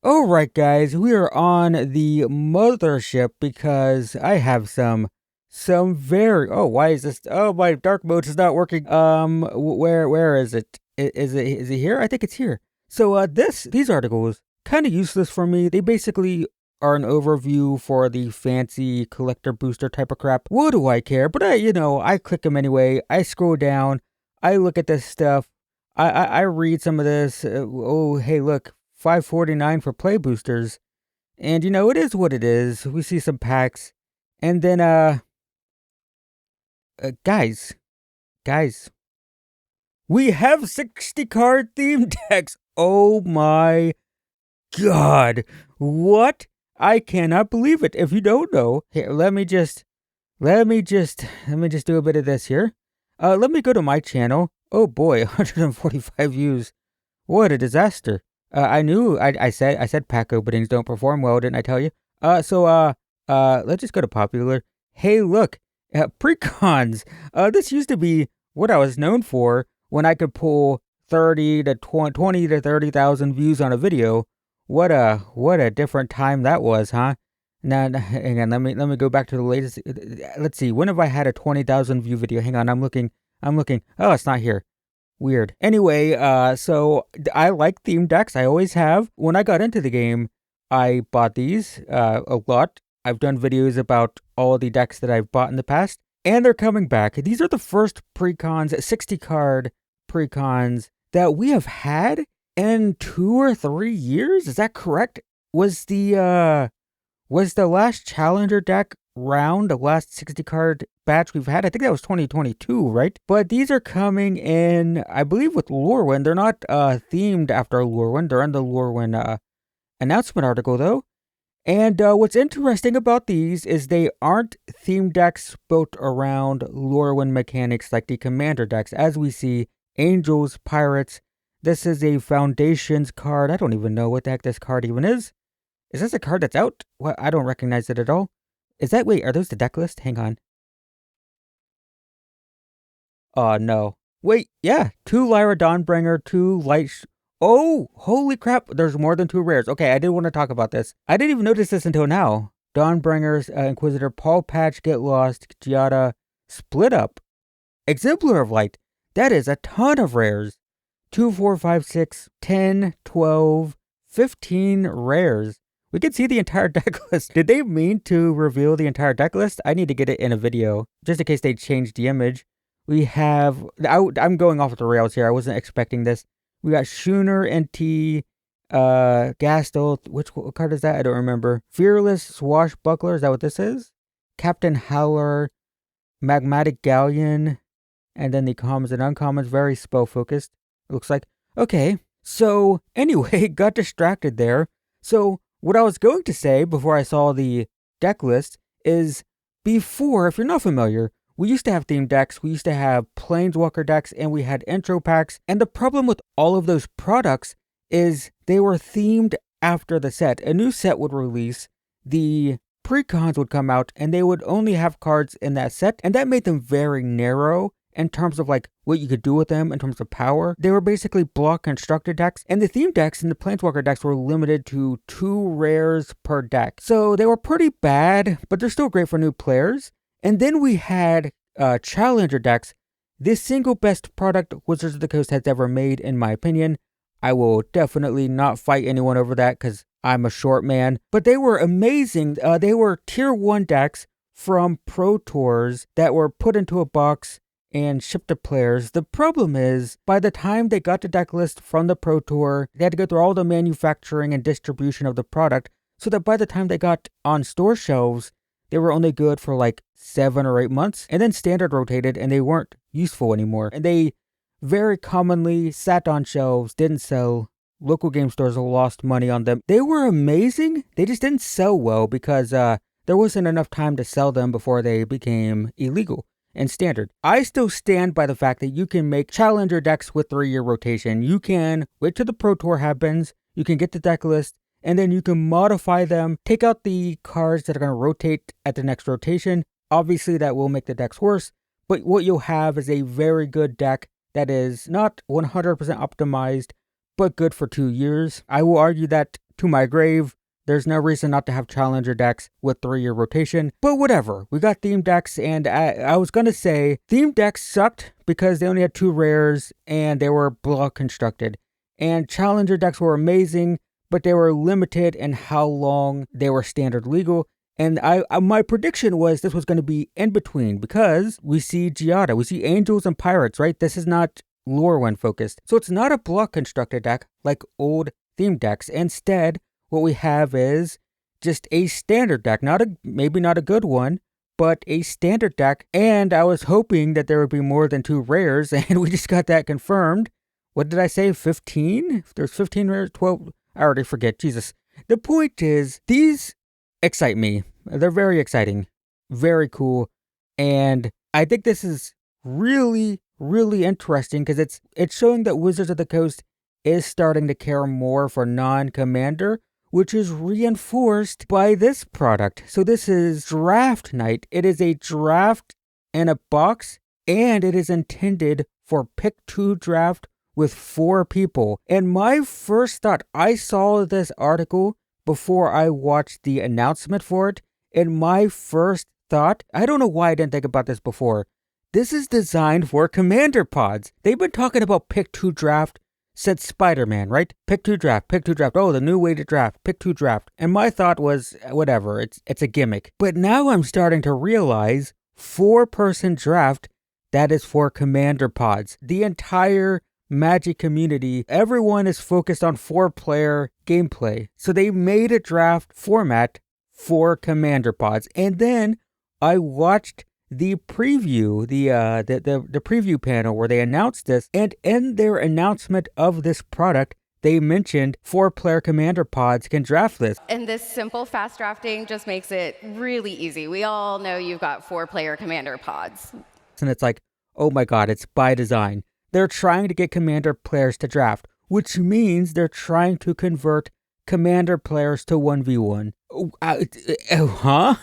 Alright guys, we are on the mothership because I have some very why is this my dark mode is not working. Where is it? Is it here? I think it's here. So these articles kind of useless for me. They basically are an overview for the fancy collector booster type of crap. What do I care? But I click them anyway. I scroll down, I look at this stuff. I read some of this. Hey, look, 549 for play boosters. And it is what it is. We see some packs. And then guys, we have 60 card theme decks. Oh my god. What? I cannot believe it. If you don't know, here, let me just do a bit of this here. Let me go to my channel. Oh boy, 145 views. What a disaster. I said pack openings don't perform well, didn't I tell you? Let's just go to popular. Hey, look, precons. This used to be what I was known for when I could pull 30 to 20 to 30,000 views on a video. What a different time that was, huh? Now, hang on, let me go back to the latest. Let's see, when have I had a 20,000 view video? Hang on, I'm looking. Oh, it's not here. Weird. Anyway, so I like theme decks. I always have. When I got into the game, I bought these a lot. I've done videos about all the decks that I've bought in the past, and they're coming back. These are the first precons, 60 card precons that we have had in 2 or 3 years. Is that correct? Was the last Challenger deck round, the last 60 card batch we've had? I think that was 2022, right? But these are coming in, I believe, with Lorwyn. They're not themed after Lorwyn. They're in the Lorwyn announcement article, though. And what's interesting about these is they aren't theme decks built around Lorwyn mechanics like the Commander decks. As we see, Angels, Pirates. This is a Foundations card. I don't even know what the heck this card even is. Is this a card that's out? What? I don't recognize it at all. Wait, are those the deck list? Hang on. No. Wait, yeah. 2 Lyra Dawnbringer, 2 Light... Oh, holy crap. There's more than 2 rares. Okay, I did want to talk about this. I didn't even notice this until now. Dawnbringers, Inquisitor, Paul Patch, Get Lost, Giada, Split Up, Exemplar of Light. That is a ton of rares. 2, 4, 5, 6, 10, 12, 15 rares. We can see the entire deck list. Did they mean to reveal the entire deck list? I need to get it in a video, just in case they changed the image. We have... I'm going off the rails here. I wasn't expecting this. We got Schooner, NT, Gastel. What card is that? I don't remember. Fearless Swashbuckler. Is that what this is? Captain Howler, Magmatic Galleon, and then the commons and uncommons. Very spell-focused, it looks like. Okay, so anyway, got distracted there. So what I was going to say before I saw the deck list is before, if you're not familiar, we used to have theme decks, we used to have Planeswalker decks, and we had intro packs. And the problem with all of those products is they were themed after the set. A new set would release, the precons would come out, and they would only have cards in that set. And that made them very narrow in terms of like what you could do with them in terms of power. They were basically block constructed decks, and the theme decks and the Planeswalker decks were limited to 2 rares per deck. So they were pretty bad, but they're still great for new players. And then we had Challenger decks, the single best product Wizards of the Coast has ever made, in my opinion. I will definitely not fight anyone over that because I'm a short man. But they were amazing. They were tier 1 decks from Pro Tours that were put into a box and shipped to players. The problem is, by the time they got the deck list from the Pro Tour, they had to go through all the manufacturing and distribution of the product, so that by the time they got on store shelves, they were only good for like 7 or 8 months, and then standard rotated and they weren't useful anymore. And they very commonly sat on shelves, didn't sell. Local game stores lost money on them. They were amazing. They just didn't sell well because there wasn't enough time to sell them before they became illegal and standard. I still stand by the fact that you can make Challenger decks with 3-year rotation. You can wait till the Pro Tour happens, you can get the deck list, and then you can modify them, take out the cards that are going to rotate at the next rotation. Obviously, that will make the decks worse, but what you'll have is a very good deck that is not 100% optimized, but good for 2 years. I will argue that to my grave. There's no reason not to have challenger decks with 3-year rotation, but whatever. We got theme decks, and I was gonna say theme decks sucked because they only had 2 rares and they were block constructed. And challenger decks were amazing, but they were limited in how long they were standard legal. And my prediction was this was going to be in between because we see Giada, we see Angels and Pirates, right? This is not Lorwyn focused. So it's not a block constructed deck like old theme decks. Instead, what we have is just a standard deck, maybe not a good one, but a standard deck. And I was hoping that there would be more than 2 rares, and we just got that confirmed. What did I say? 15? There's 15 rares, 12. I already forget. Jesus. The point is, these excite me. They're very exciting, very cool, and I think this is really, really interesting because it's showing that Wizards of the Coast is starting to care more for non-commander, which is reinforced by this product. So this is Draft Night. It is a draft in a box, and it is intended for pick 2 draft with 4 people. And my first thought, I saw this article before I watched the announcement for it, and my first thought, I don't know why I didn't think about this before, this is designed for commander pods. They've been talking about pick 2 draft since Spider-Man, right? Pick 2 draft, pick 2 draft. Oh, the new way to draft, pick 2 draft. And my thought was, whatever, it's a gimmick. But now I'm starting to realize 4-person draft, that is for commander pods. The entire Magic community, everyone is focused on 4-player gameplay. So they made a draft format for commander pods. And then I watched the preview, the preview panel where they announced this, and in their announcement of this product, they mentioned 4-player commander pods can draft this. And this simple fast drafting just makes it really easy. We all know you've got 4-player commander pods. And it's like, oh my God, it's by design. They're trying to get commander players to draft, which means they're trying to convert commander players to 1v1. Huh?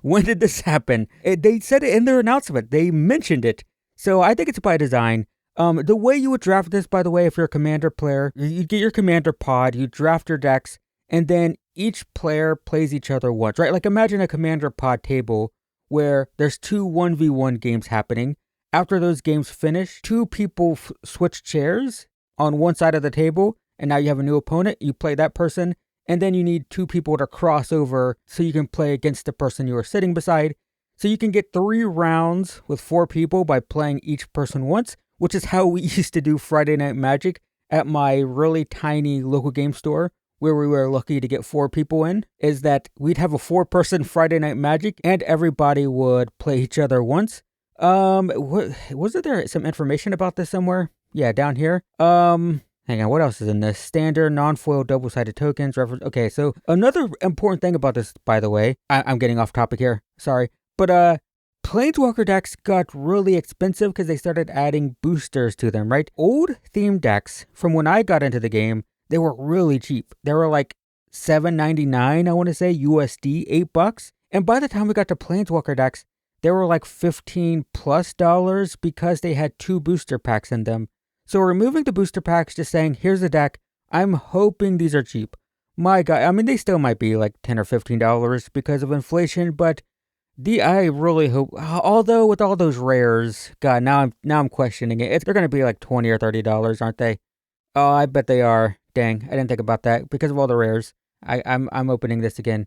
When did this happen? They said it in their announcement. They mentioned it. So I think it's by design. The way you would draft this, by the way, if you're a commander player, you get your commander pod, you draft your decks, and then each player plays each other once, right? Like imagine a commander pod table where there's 2 1v1 games happening. After those games finish, 2 people switch chairs on one side of the table, and now you have a new opponent. You play that person, and then you need 2 people to cross over so you can play against the person you are sitting beside. So you can get 3 rounds with 4 people by playing each person once, which is how we used to do Friday Night Magic at my really tiny local game store, where we were lucky to get 4 people in, is that we'd have a 4-person Friday Night Magic, and everybody would play each other once. Wasn't there some information about this somewhere? Yeah, down here. Hang on, what else is in this? Standard, non-foil, double-sided tokens, reference. Okay, so another important thing about this, by the way, I'm getting off topic here, sorry, but Planeswalker decks got really expensive because they started adding boosters to them, right? Old theme decks, from when I got into the game, they were really cheap. They were like $7.99, I want to say, USD, $8. And by the time we got to Planeswalker decks, they were like $15+ because they had 2 booster packs in them. So removing the booster packs, just saying, here's a deck. I'm hoping these are cheap. My God, I mean, they still might be like $10 or $15 because of inflation, but I really hope, although with all those rares, God, now I'm questioning it. They're going to be like $20 or $30, aren't they? Oh, I bet they are. Dang, I didn't think about that because of all the rares. I'm opening this again.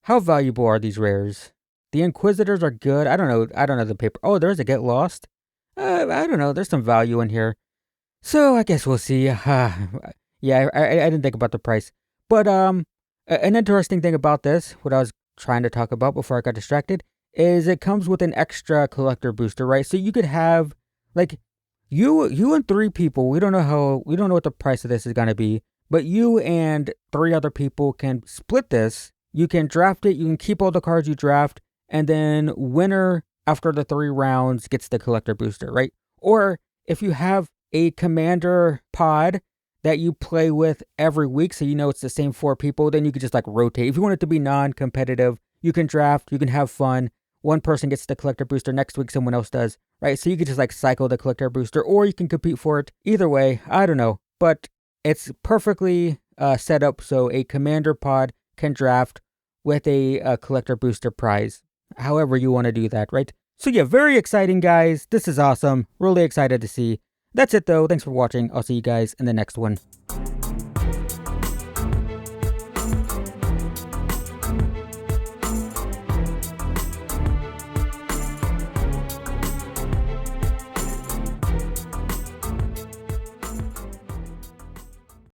How valuable are these rares? The Inquisitors are good. I don't know the paper. Oh, there's a Get Lost. I don't know. There's some value in here. So I guess we'll see. Yeah, I didn't think about the price. But an interesting thing about this, what I was trying to talk about before I got distracted, is it comes with an extra collector booster, right? So you could have, like, you and 3 people. We don't know what the price of this is gonna be, but you and 3 other people can split this. You can draft it. You can keep all the cards you draft. And then winner after the 3 rounds gets the collector booster, right? Or if you have a commander pod that you play with every week, so you know it's the same 4 people, then you could just like rotate. If you want it to be non-competitive, you can draft, you can have fun. One person gets the collector booster, next week someone else does, right? So you could just like cycle the collector booster, or you can compete for it. Either way, I don't know. But it's perfectly set up so a commander pod can draft with a collector booster prize. However you want to do that, right? So yeah, very exciting, guys. This is awesome. Really excited to see. That's it, though. Thanks for watching. I'll see you guys in the next one.